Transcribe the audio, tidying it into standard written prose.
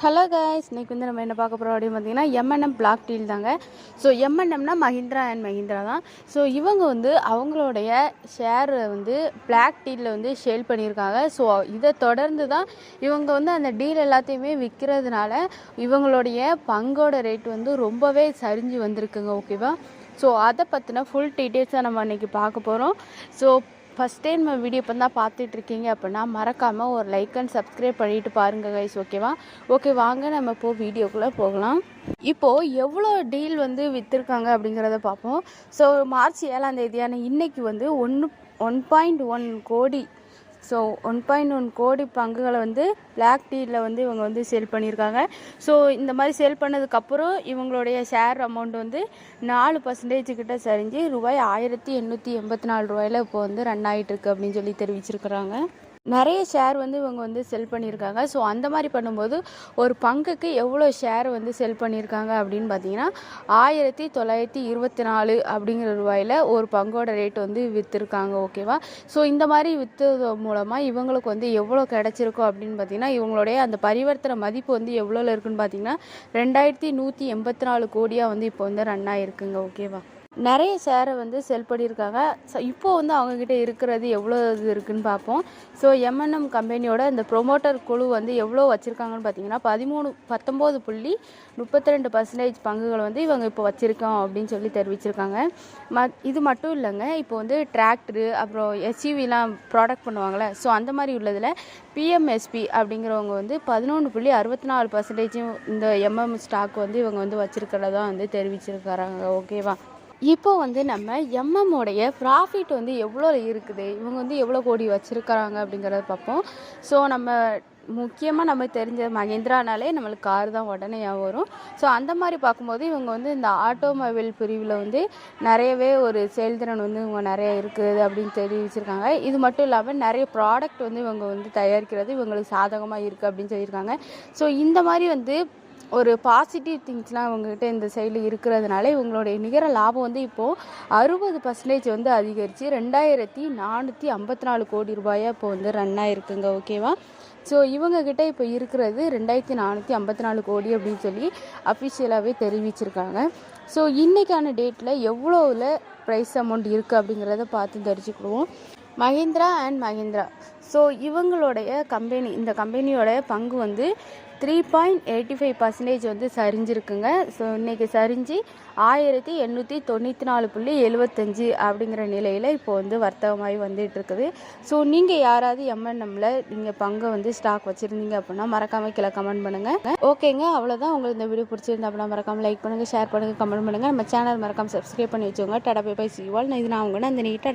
Hello guys, இன்றைக்கி வந்து நம்ம என்ன பார்க்க போகிறோம் அப்படின்னு பார்த்தீங்கன்னா எம்என்எம் பிளாக் டீல் தாங்க. ஸோ எம்என்எம்னா மஹிந்திரா அண்ட் மஹிந்திரா தான். ஸோ இவங்க வந்து அவங்களுடைய ஷேரை வந்து பிளாக் டீலில் வந்து சேல் பண்ணியிருக்காங்க. ஸோ இதை தொடர்ந்து தான் இவங்க வந்து அந்த டீல் எல்லாத்தையுமே விற்கிறதுனால இவங்களுடைய பங்கோட ரேட் வந்து ரொம்பவே சரிஞ்சு வந்திருக்குங்க. ஓகேவா? ஸோ அதை பற்றின ஃபுல் டீட்டெயில்ஸாக நம்ம இன்றைக்கி பார்க்க போகிறோம். ஸோ ஃபஸ்ட் டைம் நம்ம வீடியோ இப்போ தான் பார்த்துட்ருக்கீங்க அப்படின்னா மறக்காமல் ஒரு லைக் அண்ட் சப்ஸ்கிரைப் பண்ணிவிட்டு பாருங்கள் கைஸ். ஓகேவா? ஓகே, வாங்க நம்ம இப்போது வீடியோக்குள்ளே போகலாம். இப்போது எவ்வளோ டீல் வந்து விற்றுருக்காங்க அப்படிங்கிறத பார்ப்போம். ஸோ மார்ச் 7ஆம் தேதியான இன்றைக்கி வந்து 1.1 கோடி ஸோ 1.1 கோடி பங்குகளை வந்து பிளாக் டீலில் வந்து இவங்க வந்து சேல் பண்ணியிருக்காங்க. ஸோ இந்த மாதிரி சேல் பண்ணதுக்கப்புறம் இவங்களுடைய ஷேர் அமௌண்ட் வந்து 4% கிட்ட சரிஞ்சு ரூபாய் 1884 இப்போ வந்து ரன் ஆகிட்டுருக்கு அப்படின்னு சொல்லி தெரிவிச்சிருக்கிறாங்க. நிறைய ஷேர் வந்து இவங்க வந்து செல் பண்ணியிருக்காங்க. ஸோ அந்த மாதிரி பண்ணும்போது ஒரு பங்குக்கு எவ்வளோ ஷேர் வந்து செல் பண்ணியிருக்காங்க அப்படின்னு பார்த்தீங்கன்னா 1924 அப்படிங்கிற ரூபாயில் ஒரு பங்கோட ரேட் வந்து விற்றுருக்காங்க. ஓகேவா? ஸோ இந்த மாதிரி விற்றது மூலமாக இவங்களுக்கு வந்து எவ்வளோ கிடச்சிருக்கோம் அப்படின்னு பார்த்தீங்கன்னா இவங்களுடைய அந்த பரிவர்த்தனை மதிப்பு வந்து எவ்வளோல இருக்குன்னு பார்த்தீங்கன்னா 2184 கோடியாக வந்து இப்போ வந்து ரன் ஆகிருக்குங்க. ஓகேவா? நிறைய ஷேரை வந்து செல் பண்ணியிருக்காங்க. ஸோ இப்போது வந்து அவங்கக்கிட்ட இருக்கிறது எவ்வளோ இது இருக்குதுன்னு பார்ப்போம். ஸோ எம்என்எம் கம்பெனியோட இந்த ப்ரொமோட்டர் குழு வந்து எவ்வளோ வச்சுருக்காங்கன்னு பார்த்தீங்கன்னா 19.32% பங்குகளை வந்து இவங்க இப்போ வச்சுருக்கோம் அப்படின்னு சொல்லி தெரிவிச்சிருக்காங்க. இது மட்டும் இல்லைங்க, இப்போ வந்து டிராக்டரு அப்புறம் எஸ்யூவிலாம் ப்ராடக்ட் பண்ணுவாங்களே, ஸோ அந்த மாதிரி உள்ளதில் பிஎம்எஸ்பி அப்படிங்கிறவங்க வந்து 11.64% இந்த எம்எம் ஸ்டாக் வந்து இவங்க வந்து வச்சுருக்கிறதா வந்து தெரிவிச்சிருக்கிறாங்க. ஓகேவா? இப்போ வந்து நம்ம எம்எம்மோடைய ப்ராஃபிட் வந்து எவ்வளோ இருக்குது, இவங்க வந்து எவ்வளோ கோடி வச்சுருக்கிறாங்க அப்படிங்கிறத பார்ப்போம். ஸோ நம்ம முக்கியமாக நம்ம தெரிஞ்ச மஹிந்திரானாலே நம்மளுக்கு கார் தான் உடனே வரும். ஸோ அந்த மாதிரி பார்க்கும்போது இவங்க வந்து இந்த ஆட்டோமொபைல் பிரிவில் வந்து நிறையவே ஒரு செயல்திறன் வந்து இவங்க நிறைய இருக்குது அப்படின்னு தெரிவிச்சிருக்காங்க. இது மட்டும் இல்லாமல் நிறைய ப்ராடக்ட் வந்து இவங்க வந்து தயாரிக்கிறது இவங்களுக்கு சாதகமாக இருக்குது அப்படின்னு சொல்லியிருக்காங்க. ஸோ இந்த மாதிரி வந்து ஒரு பாசிட்டிவ் திங்ஸ்லாம் இவங்ககிட்ட இந்த சைடில் இருக்கிறதுனால இவங்களுடைய நிகர லாபம் வந்து இப்போது 60% வந்து அதிகரித்து 2454 கோடி ரூபாயாக இப்போ வந்து ரன் ஆகிருக்குங்க. ஓகேவா? ஸோ இவங்கக்கிட்ட இப்போ இருக்கிறது 2454 கோடி அப்படின்னு சொல்லி அஃபிஷியலாகவே தெரிவிச்சிருக்காங்க. ஸோ இன்றைக்கான டேட்டில் எவ்வளோவில் ப்ரைஸ் அமௌண்ட் இருக்குது அப்படிங்கிறத பார்த்து தெரிஞ்சுக்கிடுவோம். மஹிந்திரா அண்ட் மஹிந்திரா, ஸோ இவங்களுடைய கம்பெனி, இந்த கம்பெனியோட பங்கு வந்து 3.85% வந்து சரிஞ்சிருக்குங்க. ஸோ இன்றைக்கி சரிஞ்சு 1894.75 அப்படிங்கிற நிலையில் இப்போ வந்து வர்த்தகமாகி வந்துட்டு இருக்குது. ஸோ நீங்கள் யாராவது எம்என்எம்மில் நீங்கள் பங்கை வந்து ஸ்டாக் வச்சுருந்தீங்க அப்படின்னா மறக்காமல் கீழே கமெண்ட் பண்ணுங்கள். ஓகேங்க, அவ்வளோதான். உங்களுக்கு இந்த வீடியோ பிடிச்சிருந்தா அப்படின்னா மறக்காமல் லைக் பண்ணுங்கள், ஷேர் பண்ணுங்கள், கமெண்ட் பண்ணுங்கள். நம்ம சேனல் மறக்காமல் சப்ஸ்கிரைப் பண்ணி வச்சுக்கோங்க. Tata bye bye, see you all. இது நான் அவங்க அந்த நீட்டாக